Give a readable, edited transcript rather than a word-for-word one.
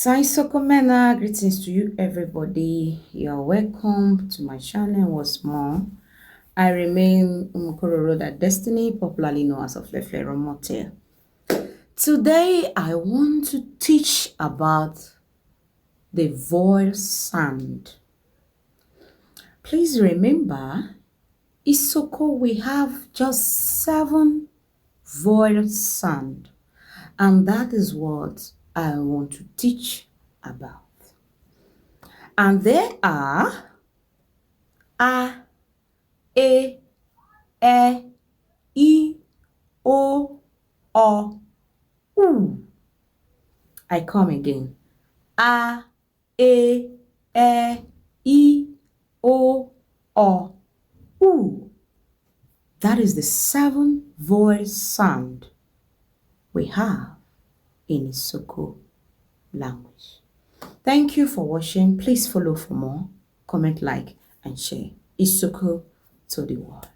ISOKO, greetings to you everybody. You're welcome to my channel once more. I remain Umukororo that Destiny, popularly known as Roomote. Today I want to teach about the vowel sound. Please remember, ISOKO we have just 7 vowel sound, and that is what I want to teach about. And they are A, E, I, O, U. I come again. A, E, I, O, U. That is the 7 vowel sound we have in ISOKO language. Thank you for watching. Please follow for more. Comment, like, and share. ISOKO to the world.